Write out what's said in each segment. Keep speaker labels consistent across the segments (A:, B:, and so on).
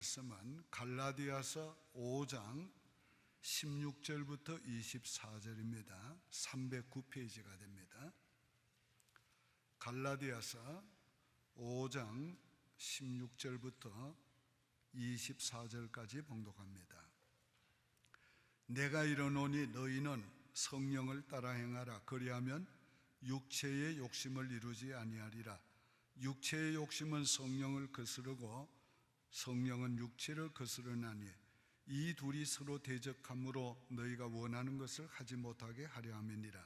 A: 말씀은 갈라디아서 5장 16절부터 24절입니다. 309페이지가 됩니다. 갈라디아서 5장 16절부터 24절까지 봉독합니다. 내가 이르노니 너희는 성령을 따라 행하라. 그리하면 육체의 욕심을 이루지 아니하리라. 육체의 욕심은 성령을 거스르고 성령은 육체를 거스르나니 이 둘이 서로 대적함으로 너희가 원하는 것을 하지 못하게 하려 함이니라.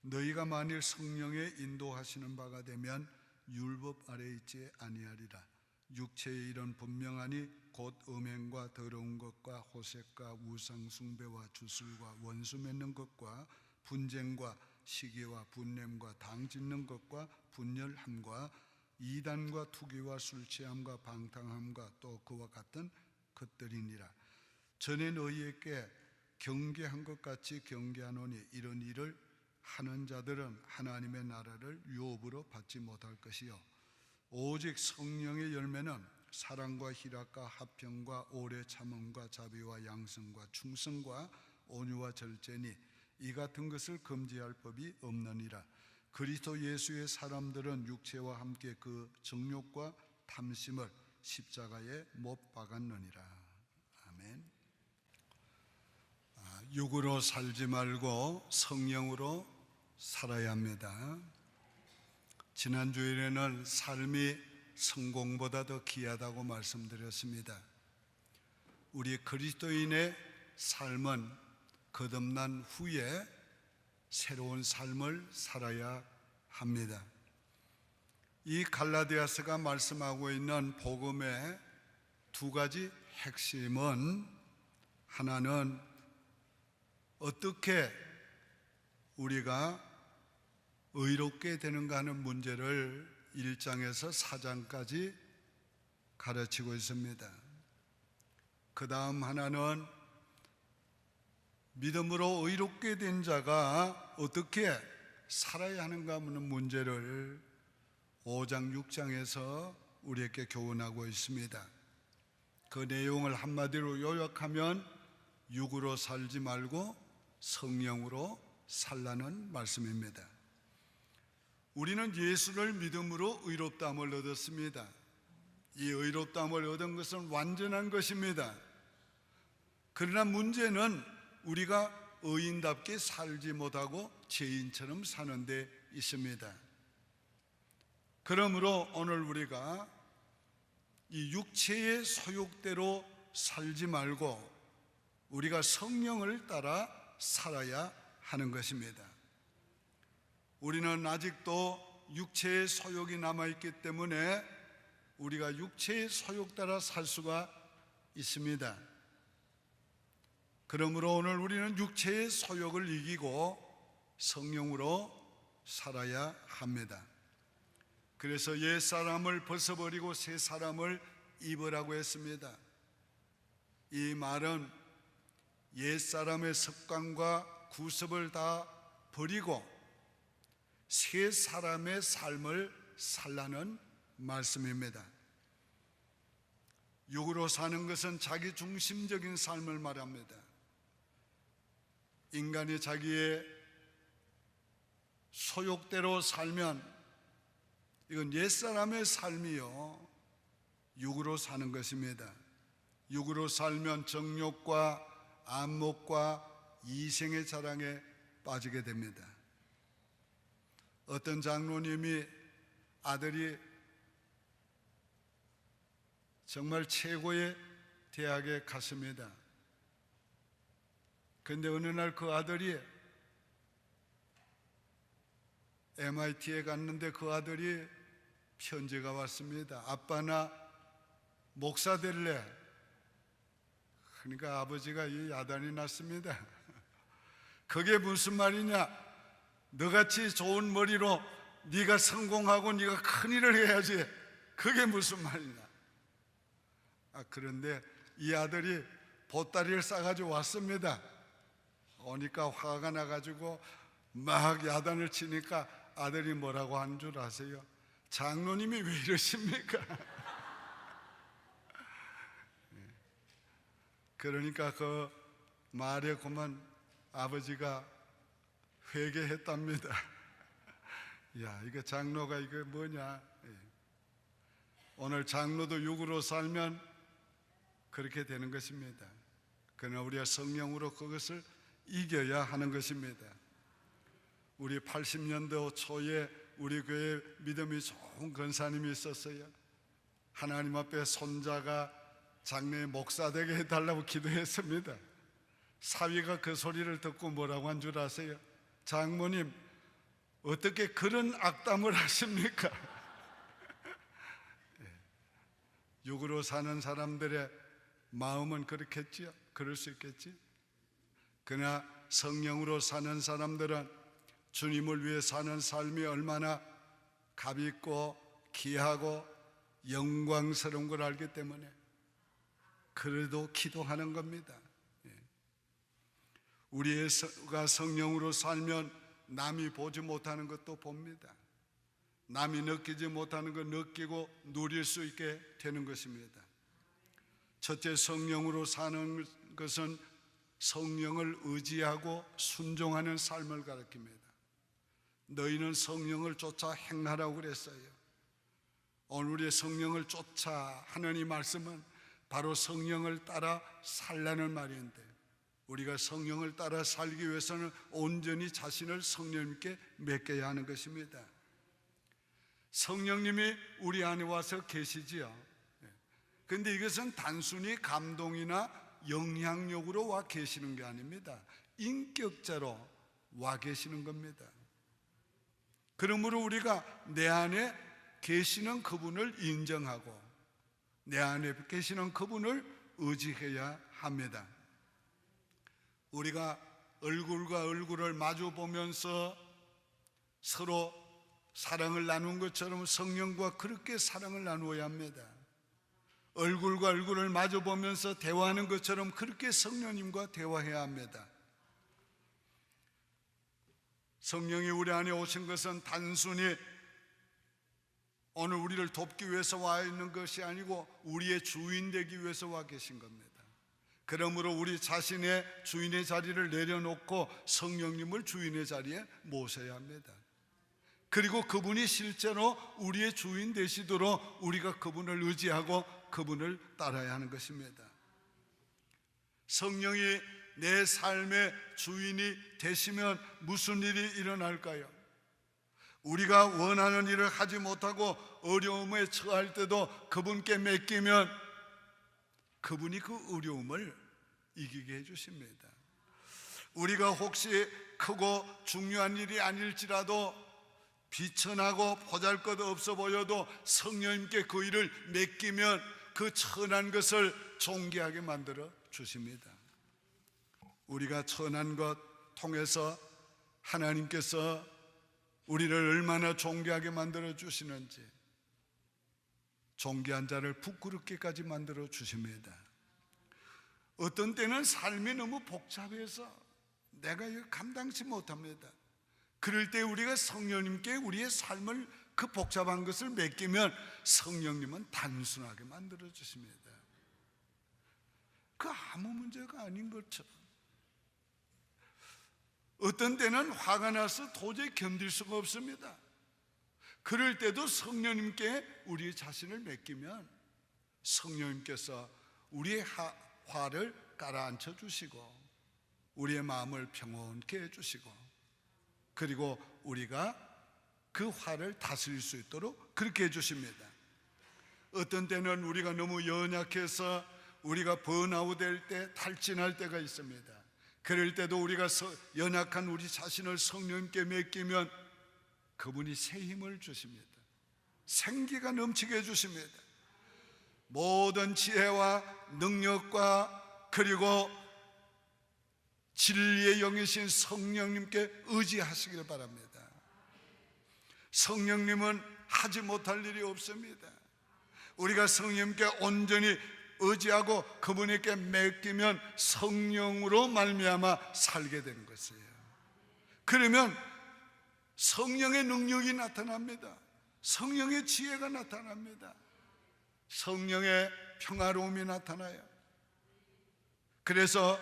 A: 너희가 만일 성령의 인도하시는 바가 되면 율법 아래 있지 아니하리라. 육체의 일은 분명하니 곧 음행과 더러운 것과 호색과 우상 숭배와 주술과 원수 맺는 것과 분쟁과 시기와 분냄과 당 짓는 것과 분열함과 이단과 투기와 술취함과 방탕함과 또 그와 같은 것들이니라. 전에 너희에게 경계한 것 같이 경계하노니 이런 일을 하는 자들은 하나님의 나라를 유업으로 받지 못할 것이요 오직 성령의 열매는 사랑과 희락과 화평과 오래 참음과 자비와 양성과 충성과 온유와 절제니 이 같은 것을 금지할 법이 없느니라. 그리스도 예수의 사람들은 육체와 함께 그 정욕과 탐심을 십자가에 못 박았느니라. 아멘. 육으로 살지 말고 성령으로 살아야 합니다. 지난 주일에는 삶이 성공보다 더 귀하다고 말씀드렸습니다. 우리 그리스도인의 삶은 거듭난 후에 새로운 삶을 살아야 합니다. 이 갈라디아서가 말씀하고 있는 복음의 두 가지 핵심은, 하나는 어떻게 우리가 의롭게 되는가 하는 문제를 1장에서 4장까지 가르치고 있습니다. 그 다음 하나는 믿음으로 의롭게 된 자가 어떻게 살아야 하는가 하는 문제를 5장, 6장에서 우리에게 교훈하고 있습니다. 그 내용을 한마디로 요약하면 육으로 살지 말고 성령으로 살라는 말씀입니다. 우리는 예수를 믿음으로 의롭다함을 얻었습니다. 이 의롭다함을 얻은 것은 완전한 것입니다. 그러나 문제는 우리가 의인답게 살지 못하고 죄인처럼 사는 데 있습니다. 그러므로 오늘 우리가 이 육체의 소욕대로 살지 말고 우리가 성령을 따라 살아야 하는 것입니다. 우리는 아직도 육체의 소욕이 남아있기 때문에 우리가 육체의 소욕 따라 살 수가 있습니다. 그러므로 오늘 우리는 육체의 소욕을 이기고 성령으로 살아야 합니다. 그래서 옛 사람을 벗어버리고 새 사람을 입으라고 했습니다. 이 말은 옛 사람의 습관과 구습을 다 버리고 새 사람의 삶을 살라는 말씀입니다. 육으로 사는 것은 자기 중심적인 삶을 말합니다. 인간이 자기의 소욕대로 살면 이건 옛사람의 삶이요 육으로 사는 것입니다. 육으로 살면 정욕과 안목과 이생의 자랑에 빠지게 됩니다. 어떤 장로님이 아들이 정말 최고의 대학에 갔습니다. 그런데 어느 날 그 아들이 MIT에 갔는데 그 아들이 편지가 왔습니다. 아빠 나 목사 될래. 그러니까 아버지가 이 야단이 났습니다. 그게 무슨 말이냐? 너같이 좋은 머리로 네가 성공하고 네가 큰일을 해야지. 그게 무슨 말이냐? 그런데 이 아들이 보따리를 싸가지고 왔습니다. 오니까 화가 나가지고 막 야단을 치니까 아들이 뭐라고 한 줄 아세요? 장로님이 왜 이러십니까? 그러니까 그 말에 그만 아버지가 회개했답니다. 야, 이거 장로가 이거 뭐냐? 오늘 장로도 육으로 살면 그렇게 되는 것입니다. 그러나 우리가 성령으로 그것을 이겨야 하는 것입니다. 우리 80년대 초에 우리 교회 믿음이 좋은 권사님이 있었어요. 하나님 앞에 손자가 장래 목사 되게 해달라고 기도했습니다. 사위가 그 소리를 듣고 뭐라고 한 줄 아세요? 장모님, 어떻게 그런 악담을 하십니까? 육으로 사는 사람들의 마음은 그렇겠지요. 그럴 수 있겠지. 그러나 성령으로 사는 사람들은 주님을 위해 사는 삶이 얼마나 값있고 귀하고 영광스러운 걸 알기 때문에 그래도 기도하는 겁니다. 우리가 성령으로 살면 남이 보지 못하는 것도 봅니다. 남이 느끼지 못하는 것 느끼고 누릴 수 있게 되는 것입니다. 첫째, 성령으로 사는 것은 성령을 의지하고 순종하는 삶을 가르칩니다. 너희는 성령을 쫓아 행하라고 그랬어요. 오늘 우리의 성령을 쫓아 하는 이 말씀은 바로 성령을 따라 살라는 말인데, 우리가 성령을 따라 살기 위해서는 온전히 자신을 성령님께 맡겨야 하는 것입니다. 성령님이 우리 안에 와서 계시지요. 그런데 이것은 단순히 감동이나 영향력으로 와 계시는 게 아닙니다. 인격자로 와 계시는 겁니다. 그러므로 우리가 내 안에 계시는 그분을 인정하고 내 안에 계시는 그분을 의지해야 합니다. 우리가 얼굴과 얼굴을 마주 보면서 서로 사랑을 나눈 것처럼 성령과 그렇게 사랑을 나누어야 합니다. 얼굴과 얼굴을 마주 보면서 대화하는 것처럼 그렇게 성령님과 대화해야 합니다. 성령이 우리 안에 오신 것은 단순히 오늘 우리를 돕기 위해서 와 있는 것이 아니고 우리의 주인 되기 위해서 와 계신 겁니다. 그러므로 우리 자신의 주인의 자리를 내려놓고 성령님을 주인의 자리에 모셔야 합니다. 그리고 그분이 실제로 우리의 주인 되시도록 우리가 그분을 의지하고 그분을 따라야 하는 것입니다. 성령이 내 삶의 주인이 되시면 무슨 일이 일어날까요? 우리가 원하는 일을 하지 못하고 어려움에 처할 때도 그분께 맡기면 그분이 그 어려움을 이기게 해주십니다. 우리가 혹시 크고 중요한 일이 아닐지라도 비천하고 보잘것없어 보여도 성령님께 그 일을 맡기면 그 천한 것을 존귀하게 만들어 주십니다. 우리가 천한 것 통해서 하나님께서 우리를 얼마나 존귀하게 만들어 주시는지, 존귀한 자를 부끄럽게까지 만들어 주십니다. 어떤 때는 삶이 너무 복잡해서 내가 이거 감당치 못합니다. 그럴 때 우리가 성령님께 우리의 삶을 그 복잡한 것을 맡기면 성령님은 단순하게 만들어 주십니다. 그 아무 문제가 아닌 것처럼. 어떤 때는 화가 나서 도저히 견딜 수가 없습니다. 그럴 때도 성령님께 우리 자신을 맡기면 성령님께서 우리의 화를 가라앉혀 주시고 우리의 마음을 평온케 해주시고 그리고 우리가 그 화를 다스릴 수 있도록 그렇게 해주십니다. 어떤 때는 우리가 너무 연약해서 우리가 번아웃될 때, 탈진할 때가 있습니다. 그럴 때도 우리가 연약한 우리 자신을 성령님께 맡기면 그분이 새 힘을 주십니다. 생기가 넘치게 해주십니다. 모든 지혜와 능력과 그리고 진리의 영이신 성령님께 의지하시길 바랍니다. 성령님은 하지 못할 일이 없습니다. 우리가 성령님께 온전히 의지하고 그분에게 맡기면 성령으로 말미암아 살게 되는 것이에요. 그러면 성령의 능력이 나타납니다. 성령의 지혜가 나타납니다. 성령의 평화로움이 나타나요. 그래서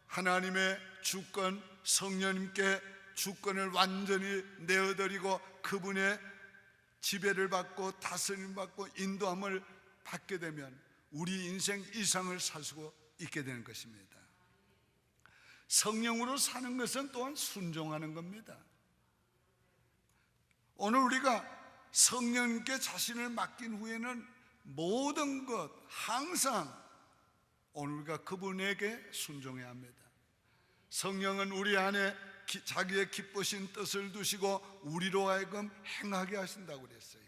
A: 하나님의 주권, 성령님께 주권을 완전히 내어드리고 그분의 지배를 받고 다스림을 받고 인도함을 받게 되면 우리 인생 이상을 살 수 있게 되는 것입니다. 성령으로 사는 것은 또한 순종하는 겁니다. 오늘 우리가 성령님께 자신을 맡긴 후에는 모든 것 항상 오늘 우리가 그분에게 순종해야 합니다. 성령은 우리 안에 자기의 기쁘신 뜻을 두시고 우리로 하여금 행하게 하신다고 그랬어요.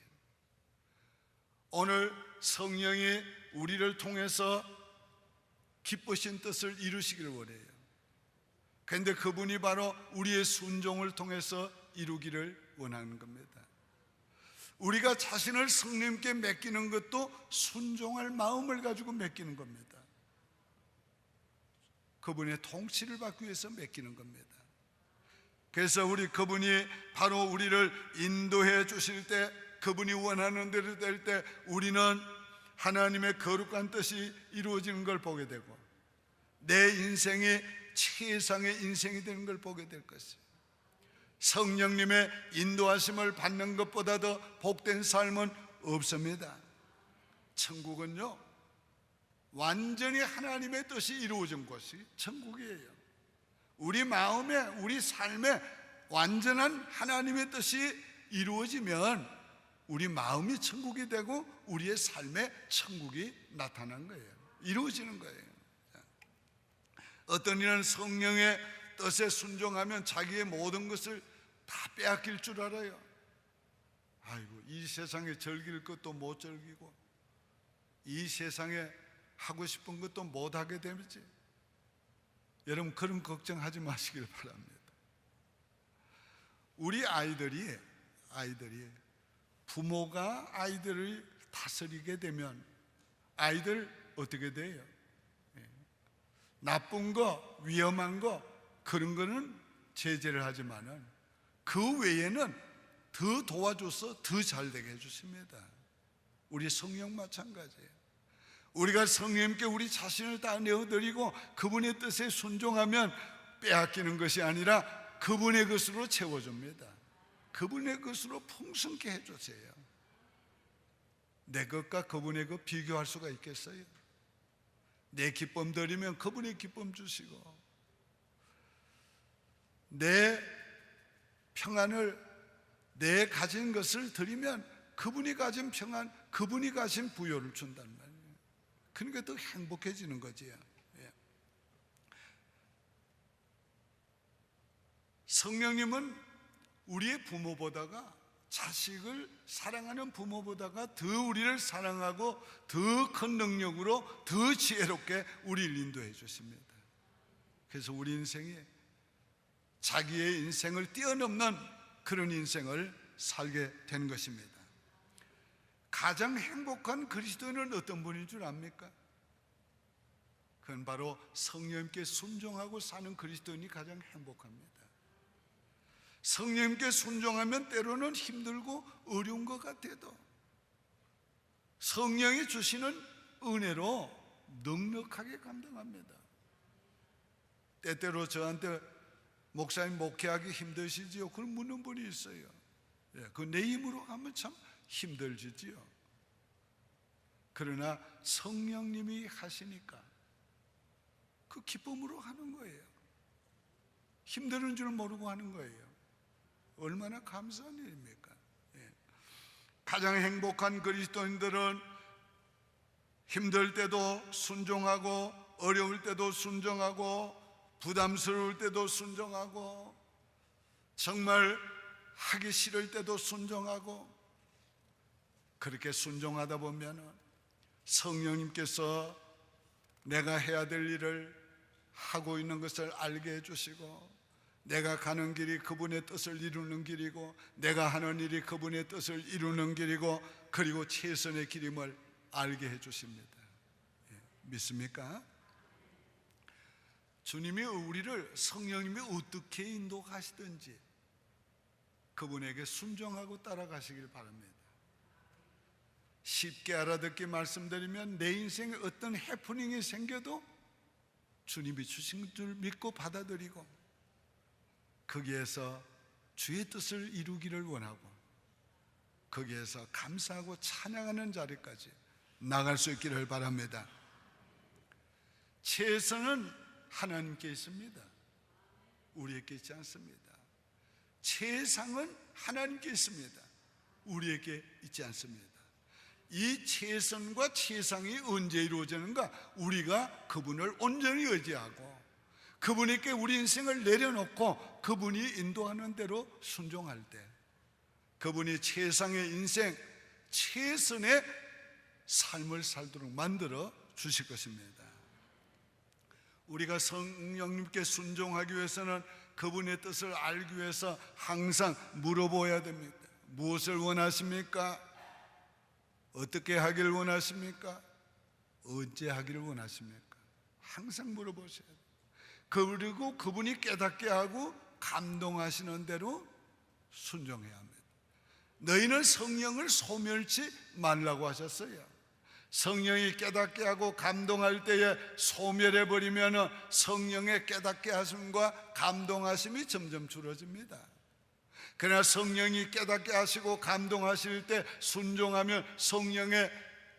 A: 오늘 성령이 우리를 통해서 기쁘신 뜻을 이루시기를 원해요. 그런데 그분이 바로 우리의 순종을 통해서 이루기를 원하는 겁니다. 우리가 자신을 성령님께 맡기는 것도 순종할 마음을 가지고 맡기는 겁니다. 그분의 통치를 받기 위해서 맡기는 겁니다. 그래서 그분이 바로 우리를 인도해 주실 때, 그분이 원하는 대로 될 때 우리는 하나님의 거룩한 뜻이 이루어지는 걸 보게 되고 내 인생이 최상의 인생이 되는 걸 보게 될 것이에요. 성령님의 인도하심을 받는 것보다 더 복된 삶은 없습니다. 천국은요, 완전히 하나님의 뜻이 이루어진 곳이 천국이에요. 우리 마음에, 우리 삶에 완전한 하나님의 뜻이 이루어지면 우리 마음이 천국이 되고 우리의 삶에 천국이 나타난 거예요. 이루어지는 거예요. 어떤 이는 성령의 뜻에 순종하면 자기의 모든 것을 다 빼앗길 줄 알아요. 아이고, 이 세상에 즐길 것도 못 즐기고 이 세상에 하고 싶은 것도 못 하게 되지. 여러분, 그런 걱정하지 마시길 바랍니다. 우리 아이들이 부모가 아이들을 다스리게 되면 아이들 어떻게 돼요? 나쁜 거, 위험한 거, 그런 거는 제재를 하지만은 그 외에는 더 도와줘서 더 잘되게 해주십니다. 우리 성령 마찬가지예요. 우리가 성령님께 우리 자신을 다 내어드리고 그분의 뜻에 순종하면 빼앗기는 것이 아니라 그분의 것으로 채워줍니다. 그분의 것으로 풍성케 해주세요. 내 것과 그분의 것 비교할 수가 있겠어요? 내 기쁨 드리면 그분의 기쁨 주시고 내 평안을, 내 가진 것을 드리면 그분이 가진 평안, 그분이 가진 부요를 준단 말이에요. 그러니까 더 행복해지는 거지요. 성령님은 우리의 부모보다가, 자식을 사랑하는 부모보다가 더 우리를 사랑하고 더 큰 능력으로 더 지혜롭게 우리를 인도해 주십니다. 그래서 우리 인생이 자기의 인생을 뛰어넘는 그런 인생을 살게 되는 것입니다. 가장 행복한 그리스도인은 어떤 분인 줄 압니까? 그건 바로 성령님께 순종하고 사는 그리스도인이 가장 행복합니다. 성령님께 순종하면 때로는 힘들고 어려운 것 같아도 성령이 주시는 은혜로 넉넉하게 감당합니다. 때때로 저한테 목사님 목회하기 힘드시지요? 그런 묻는 분이 있어요. 그 내 힘으로 하면 참 힘들지요. 그러나 성령님이 하시니까 그 기쁨으로 하는 거예요. 힘드는 줄 모르고 하는 거예요. 얼마나 감사한 일입니까? 가장 행복한 그리스도인들은 힘들 때도 순종하고 어려울 때도 순종하고 부담스러울 때도 순종하고 정말 하기 싫을 때도 순종하고 그렇게 순종하다 보면 성령님께서 내가 해야 될 일을 하고 있는 것을 알게 해주시고 내가 가는 길이 그분의 뜻을 이루는 길이고 내가 하는 일이 그분의 뜻을 이루는 길이고 그리고 최선의 길임을 알게 해주십니다. 믿습니까? 주님이 우리를 성령님이 어떻게 인도하시든지 그분에게 순종하고 따라가시길 바랍니다. 쉽게 알아듣게 말씀드리면 내 인생에 어떤 해프닝이 생겨도 주님이 주신 줄 믿고 받아들이고 거기에서 주의 뜻을 이루기를 원하고 거기에서 감사하고 찬양하는 자리까지 나갈 수 있기를 바랍니다. 최선은 하나님께 있습니다. 우리에게 있지 않습니다. 최상은 하나님께 있습니다. 우리에게 있지 않습니다. 이 최선과 최상이 언제 이루어지는가? 우리가 그분을 온전히 의지하고 그분에게 우리 인생을 내려놓고 그분이 인도하는 대로 순종할 때 그분이 최상의 인생, 최선의 삶을 살도록 만들어 주실 것입니다. 우리가 성령님께 순종하기 위해서는 그분의 뜻을 알기 위해서 항상 물어보아야 됩니다. 무엇을 원하십니까? 어떻게 하기를 원하십니까? 언제 하기를 원하십니까? 항상 물어보셔야 돼요. 그리고 그분이 깨닫게 하고 감동하시는 대로 순종해야 합니다. 너희는 성령을 소멸치 말라고 하셨어요. 성령이 깨닫게 하고 감동할 때에 소멸해버리면 성령의 깨닫게 하심과 감동하심이 점점 줄어집니다. 그러나 성령이 깨닫게 하시고 감동하실 때 순종하면 성령의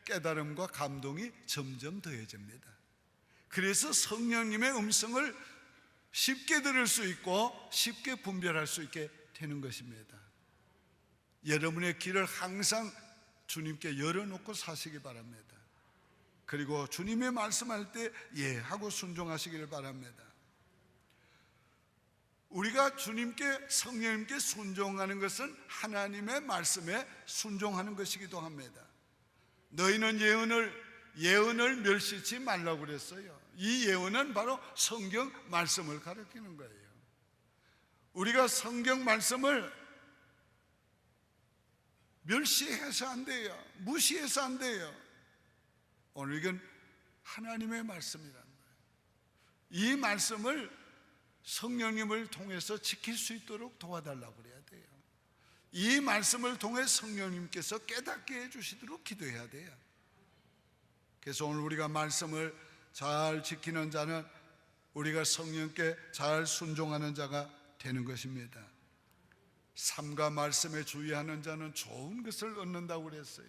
A: 깨달음과 감동이 점점 더해집니다. 그래서 성령님의 음성을 쉽게 들을 수 있고 쉽게 분별할 수 있게 되는 것입니다. 여러분의 길을 항상 주님께 열어놓고 사시기 바랍니다. 그리고 주님의 말씀할 때 예 하고 순종하시기를 바랍니다. 우리가 주님께 성령님께 순종하는 것은 하나님의 말씀에 순종하는 것이기도 합니다. 너희는 예언을 멸시치 말라고 그랬어요. 이 예언은 바로 성경 말씀을 가리키는 거예요. 우리가 성경 말씀을 멸시해서 안 돼요. 무시해서 안 돼요. 오늘 이건 하나님의 말씀이라는 거예요. 이 말씀을 성령님을 통해서 지킬 수 있도록 도와달라고 그래야 돼요. 이 말씀을 통해 성령님께서 깨닫게 해주시도록 기도해야 돼요. 그래서 오늘 우리가 말씀을 잘 지키는 자는 우리가 성령께 잘 순종하는 자가 되는 것입니다. 삶과 말씀에 주의하는 자는 좋은 것을 얻는다고 그랬어요.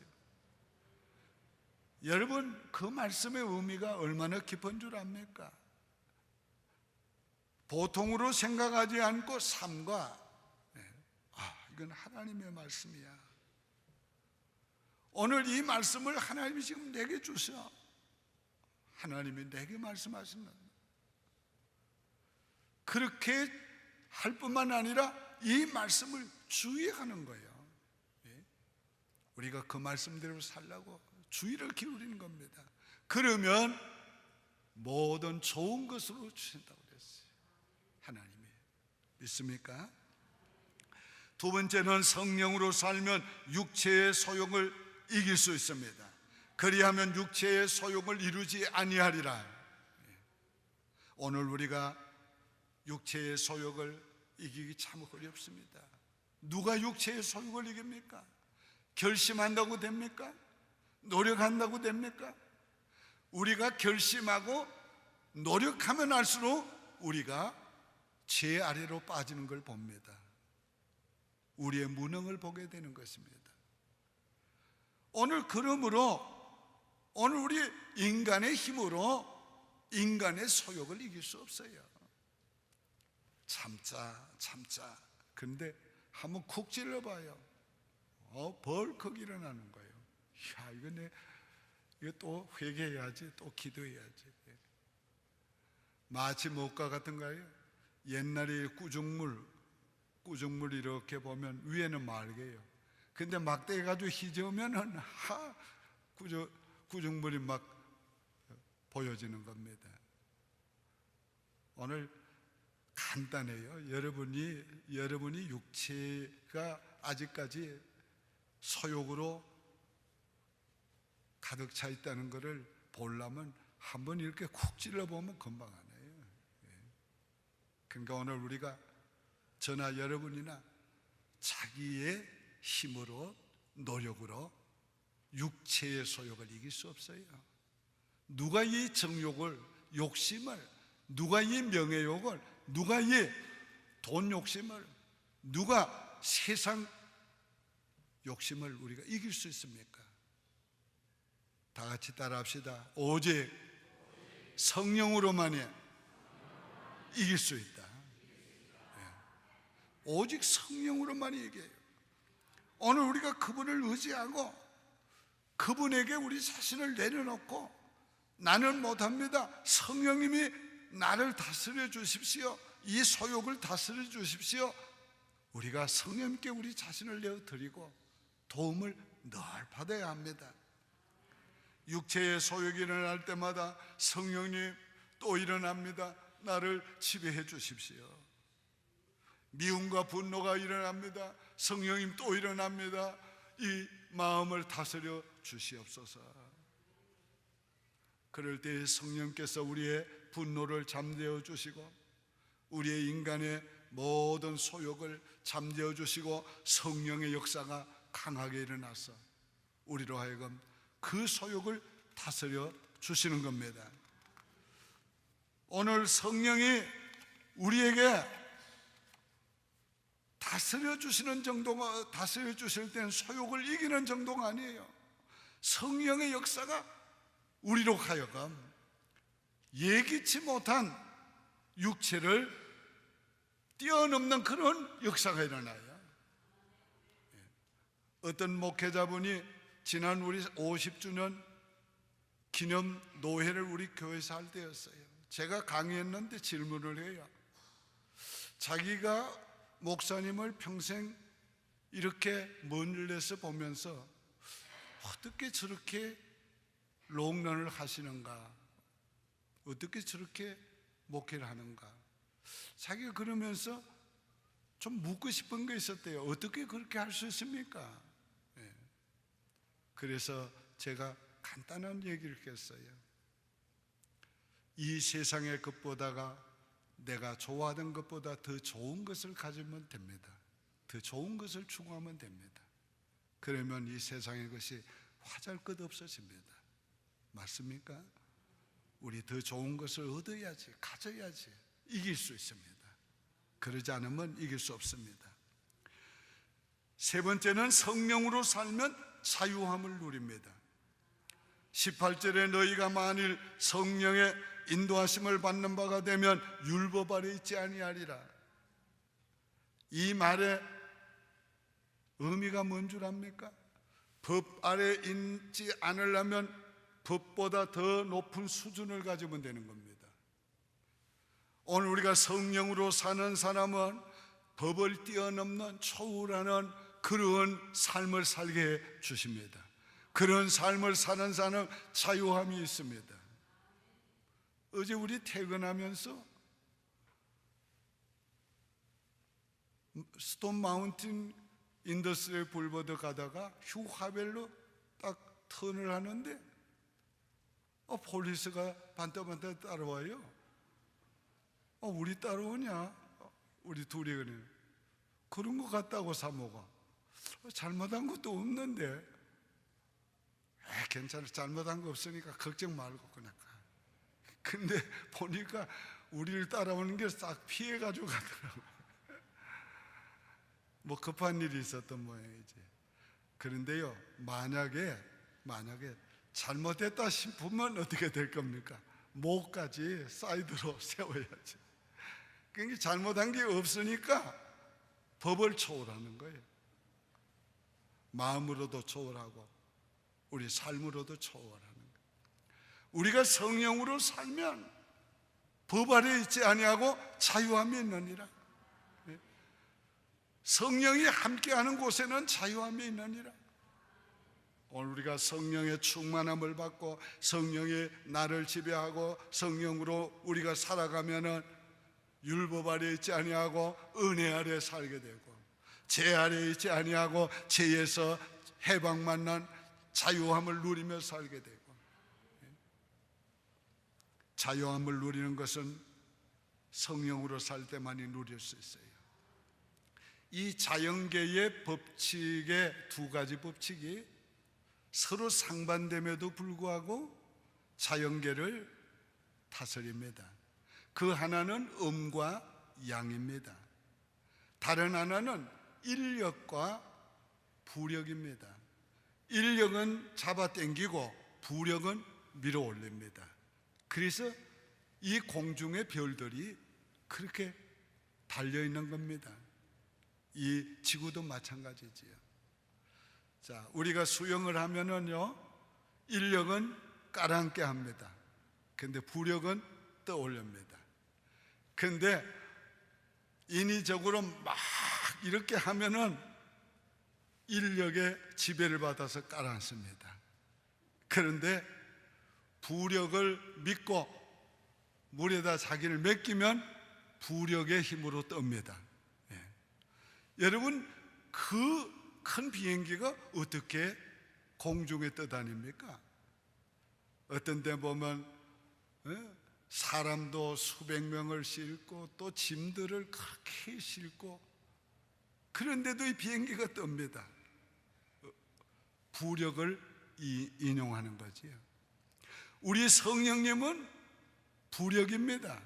A: 여러분, 그 말씀의 의미가 얼마나 깊은 줄 압니까? 보통으로 생각하지 않고 삶과 이건 하나님의 말씀이야. 오늘 이 말씀을 하나님이 지금 내게 주셔. 하나님이 내게 말씀하시는 그렇게 할 뿐만 아니라 이 말씀을 주의하는 거예요. 우리가 그 말씀대로 살라고 주의를 기울이는 겁니다. 그러면 모든 좋은 것으로 주신다고 그랬어요. 하나님이. 믿습니까? 두 번째는 성령으로 살면 육체의 소욕을 이길 수 있습니다. 그리하면 육체의 소욕을 이루지 아니하리라. 오늘 우리가 육체의 소욕을 이기기 참 어렵습니다. 누가 육체의 소욕을 이깁니까? 결심한다고 됩니까? 노력한다고 됩니까? 우리가 결심하고 노력하면 할수록 우리가 죄 아래로 빠지는 걸 봅니다. 우리의 무능을 보게 되는 것입니다. 오늘 그러므로 오늘 우리 인간의 힘으로 인간의 소욕을 이길 수 없어요. 참자. 그런데 한번 쿡 찔러봐요. 벌컥 일어나는 거예요. 야, 이거 또 회개해야지, 또 기도해야지. 마치 목과 같은가요? 옛날에 꾸중물 이렇게 보면 위에는 맑아요. 근데 막대기 가지고 휘저으면은 꾸중물이 막 보여지는 겁니다. 오늘 간단해요. 여러분이 육체가 아직까지 소욕으로 가득 차 있다는 것을 보려면 한번 이렇게 쿡 찔러보면 금방 알아요. 그러니까 오늘 우리가 저나 여러분이나 자기의 힘으로 노력으로 육체의 소욕을 이길 수 없어요. 누가 이 정욕을 욕심을 누가 이 명예욕을, 누가 이 돈 욕심을, 누가 세상 욕심을 우리가 이길 수 있습니까? 다 같이 따라합시다. 오직 성령으로만이 이길 수 있다. 오직 성령으로만이 이겨요. 오늘 우리가 그분을 의지하고 그분에게 우리 자신을 내려놓고 나는 못합니다, 성령님이 나를 다스려 주십시오, 이 소욕을 다스려 주십시오. 우리가 성령님께 우리 자신을 내어드리고 도움을 늘 받아야 합니다. 육체의 소욕이 일어날 때마다 성령님 또 일어납니다, 나를 지배해 주십시오. 미움과 분노가 일어납니다, 성령님 또 일어납니다, 이 마음을 다스려 주시옵소서. 그럴 때 성령께서 우리의 분노를 잠재워 주시고 우리의 인간의 모든 소욕을 잠재워 주시고 성령의 역사가 강하게 일어나서 우리로 하여금 그 소욕을 다스려 주시는 겁니다. 오늘 성령이 우리에게 다스려 주시는 정도가, 다스려 주실 때는 소욕을 이기는 정도가 아니에요. 성령의 역사가 우리로 하여금 예기치 못한 육체를 뛰어넘는 그런 역사가 일어나요. 어떤 목회자분이 지난 우리 50주년 기념 노회를 우리 교회에서 할 때였어요. 제가 강의했는데 질문을 해요. 자기가 목사님을 평생 이렇게 먼 길에서 보면서 어떻게 저렇게 롱런을 하시는가, 어떻게 저렇게 목회를 하는가. 자기가 그러면서 좀 묻고 싶은 게 있었대요. 어떻게 그렇게 할 수 있습니까? 그래서 제가 간단한 얘기를 했어요. 이 세상의 것보다가 내가 좋아하던 것보다 더 좋은 것을 가지면 됩니다. 더 좋은 것을 추구하면 됩니다. 그러면 이 세상의 것이 화잘 것 없어집니다. 맞습니까? 우리 더 좋은 것을 얻어야지, 가져야지 이길 수 있습니다. 그러지 않으면 이길 수 없습니다. 세 번째는 성령으로 살면 자유함을 누립니다. 18절에 너희가 만일 성령의 인도하심을 받는 바가 되면 율법 아래 있지 아니하리라. 이 말의 의미가 뭔 줄 압니까? 법 아래 있지 않으려면 법보다 더 높은 수준을 가지면 되는 겁니다. 오늘 우리가 성령으로 사는 사람은 법을 뛰어넘는 초월하는 그런 삶을 살게 해 주십니다. 그런 삶을 사는 사람은 자유함이 있습니다. 어제 우리 퇴근하면서 스톤 마운틴 인더스트리얼 볼버드 가다가 휴 하벨로 딱 턴을 하는데 폴리스가 반짝반짝 따라와요. 우리 따라오냐? 우리 둘이 그래. 그런 것 같다고 사모가. 잘못한 것도 없는데. 괜찮아, 잘못한 거 없으니까 걱정 말고 그냥 가. 근데 보니까 우리를 따라오는 게 싹 피해가지고 가더라고요. 뭐 급한 일이 있었던 모양이지. 그런데요, 만약에 잘못했다 싶으면 어떻게 될 겁니까? 목까지 사이드로 세워야지. 그러니까 잘못한 게 없으니까 법을 초월하는 거예요. 마음으로도 초월하고 우리 삶으로도 초월하는 거예요. 우리가 성령으로 살면 법 아래 있지 아니하고 자유함이 있느니라. 성령이 함께하는 곳에는 자유함이 있느니라. 오늘 우리가 성령의 충만함을 받고 성령이 나를 지배하고 성령으로 우리가 살아가면은 율법 아래 있지 아니하고 은혜 아래 살게 되고 죄 아래 있지 아니하고 죄에서 해방만 난 자유함을 누리며 살게 되고, 자유함을 누리는 것은 성령으로 살 때만이 누릴 수 있어요. 이 자연계의 법칙의 두 가지 법칙이 서로 상반됨에도 불구하고 자연계를 다스립니다. 그 하나는 음과 양입니다. 다른 하나는 인력과 부력입니다. 인력은 잡아당기고 부력은 밀어 올립니다. 그래서 이 공중의 별들이 그렇게 달려있는 겁니다. 이 지구도 마찬가지지요. 자, 우리가 수영을 하면은요, 인력은 깔아앉게 합니다. 근데 부력은 떠올립니다. 근데 인위적으로 막 이렇게 하면은 인력의 지배를 받아서 깔아앉습니다. 그런데 부력을 믿고 물에다 자기를 맡기면 부력의 힘으로 뜹니다. 여러분, 그 큰 비행기가 어떻게 공중에 떠다닙니까? 어떤 데 보면 사람도 수백 명을 싣고 또 짐들을 그렇게 싣고, 그런데도 이 비행기가 뜹니다. 부력을 인용하는 거지요. 우리 성령님은 부력입니다.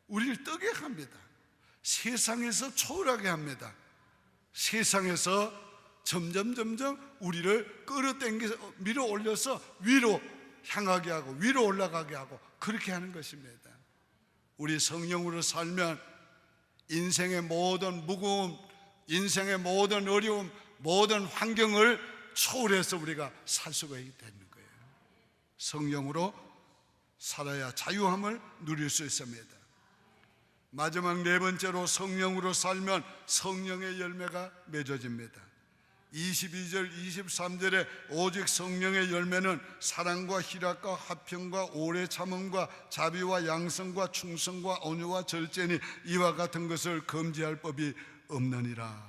A: 우리를 뜨게 합니다. 세상에서 초월하게 합니다. 세상에서 점점 우리를 끌어당겨서 밀어 올려서 위로 향하게 하고 위로 올라가게 하고 그렇게 하는 것입니다. 우리 성령으로 살면 인생의 모든 무거움, 인생의 모든 어려움, 모든 환경을 초월해서 우리가 살 수가 있게 되는 거예요. 성령으로 살아야 자유함을 누릴 수 있습니다. 마지막 네 번째로, 성령으로 살면 성령의 열매가 맺어집니다. 22절 23절에 오직 성령의 열매는 사랑과 희락과 화평과 오래 참음과 자비와 양성과 충성과 온유와 절제니 이와 같은 것을 금지할 법이 없느니라.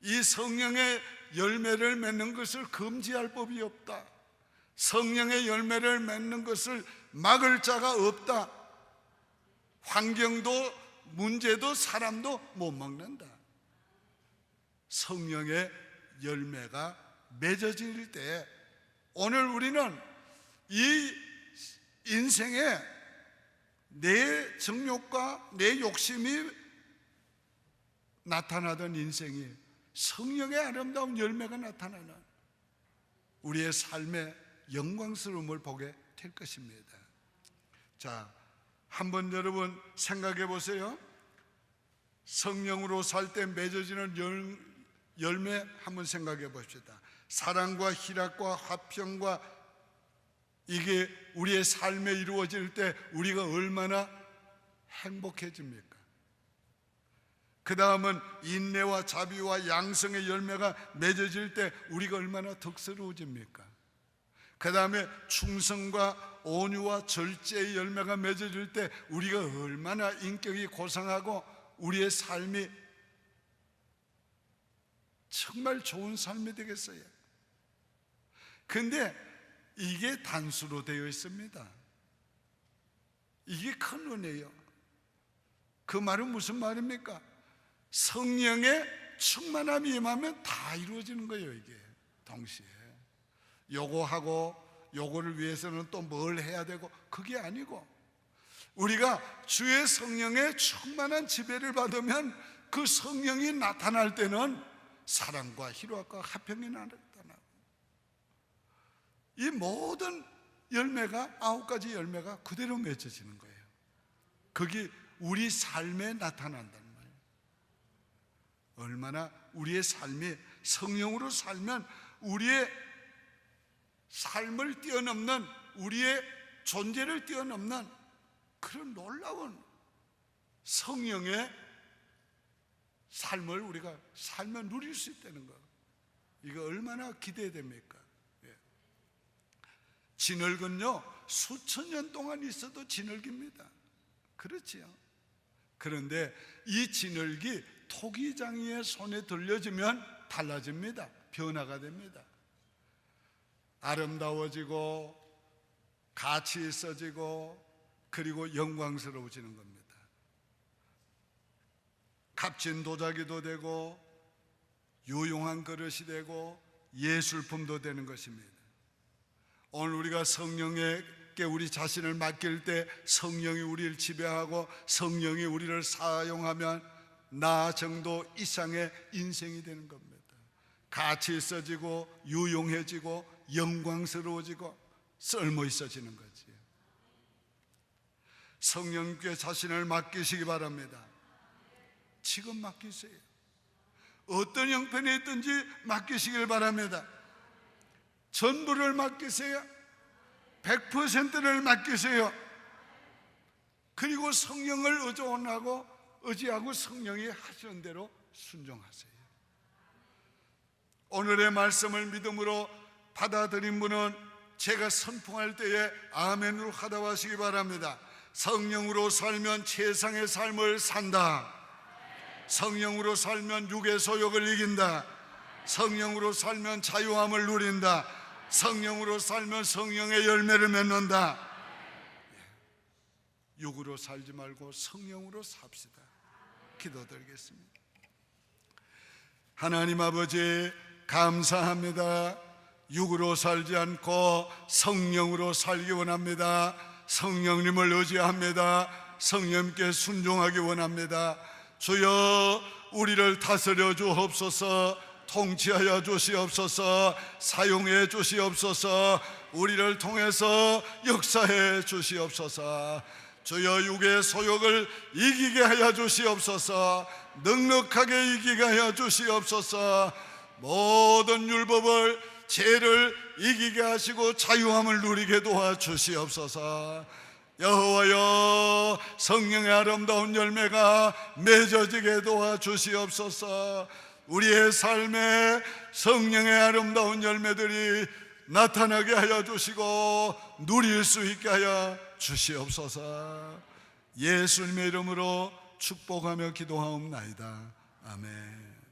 A: 이 성령의 열매를 맺는 것을 금지할 법이 없다. 성령의 열매를 맺는 것을 막을 자가 없다. 환경도 문제도 사람도 못 막는다. 성령의 열매가 맺어질 때 오늘 우리는 이 인생에 내 정욕과 내 욕심이 나타나던 인생이 성령의 아름다운 열매가 나타나는 우리의 삶의 영광스러움을 보게 될 것입니다. 자, 한번 여러분 생각해 보세요. 성령으로 살 때 맺어지는 열매 한번 생각해 봅시다. 사랑과 희락과 화평과 이게 우리의 삶에 이루어질 때 우리가 얼마나 행복해집니까? 그 다음은 인내와 자비와 양성의 열매가 맺어질 때 우리가 얼마나 덕스러워집니까? 그 다음에 충성과 온유와 절제의 열매가 맺어질 때 우리가 얼마나 인격이 고상하고 우리의 삶이 정말 좋은 삶이 되겠어요. 그런데 이게 단수로 되어 있습니다. 이게 큰 은혜예요. 그 말은 무슨 말입니까? 성령의 충만함이 임하면 다 이루어지는 거예요. 이게 동시에 요거 하고 요거를 위해서는 또 뭘 해야 되고, 그게 아니고 우리가 주의 성령의 충만한 지배를 받으면 그 성령이 나타날 때는 사랑과 희락과 화평이 나타나고, 이 모든 열매가 9가지 열매가 그대로 맺어지는 거예요. 그게 우리 삶에 나타난다는 말이에요. 얼마나 우리의 삶이 성령으로 살면 우리의 삶을 뛰어넘는, 우리의 존재를 뛰어넘는 그런 놀라운 성령의 삶을 우리가 살면 누릴 수 있다는 거, 이거 얼마나 기대됩니까? 진흙은요 수천 년 동안 있어도 진흙입니다. 그렇지요. 그런데 이 진흙이 토기장이의 손에 들려지면 달라집니다. 변화가 됩니다. 아름다워지고 가치 있어지고 그리고 영광스러워지는 겁니다. 값진 도자기도 되고 유용한 그릇이 되고 예술품도 되는 것입니다. 오늘 우리가 성령의 성령께 우리 자신을 맡길 때 성령이 우리를 지배하고 성령이 우리를 사용하면 나 정도 이상의 인생이 되는 겁니다. 가치 있어지고 유용해지고 영광스러워지고 쓸모 있어지는 거지. 성령께 자신을 맡기시기 바랍니다. 지금 맡기세요. 어떤 형편에 있든지 맡기시길 바랍니다. 전부를 맡기세요. 100%를 맡기세요. 그리고 성령을 의지하고 성령이 하시는 대로 순종하세요. 오늘의 말씀을 믿음으로 받아들인 분은 제가 선포할 때에 아멘으로 하답하시기 바랍니다. 성령으로 살면 세상의 삶을 산다. 성령으로 살면 육의 소욕을 이긴다. 성령으로 살면 자유함을 누린다. 성령으로 살면 성령의 열매를 맺는다. 육으로 살지 말고 성령으로 삽시다. 기도드리겠습니다. 하나님 아버지, 감사합니다. 육으로 살지 않고 성령으로 살기 원합니다. 성령님을 의지합니다. 성령님께 순종하기 원합니다. 주여, 우리를 다스려 주옵소서. 통치하여 주시옵소서. 사용해 주시옵소서. 우리를 통해서 역사해 주시옵소서. 주여, 육의 소욕을 이기게 하여 주시옵소서. 넉넉하게 이기게 하여 주시옵소서. 모든 율법을, 죄를 이기게 하시고 자유함을 누리게 도와주시옵소서. 여호와여, 성령의 아름다운 열매가 맺어지게 도와주시옵소서. 우리의 삶에 성령의 아름다운 열매들이 나타나게 하여 주시고 누릴 수 있게 하여 주시옵소서. 예수님의 이름으로 축복하며 기도하옵나이다. 아멘.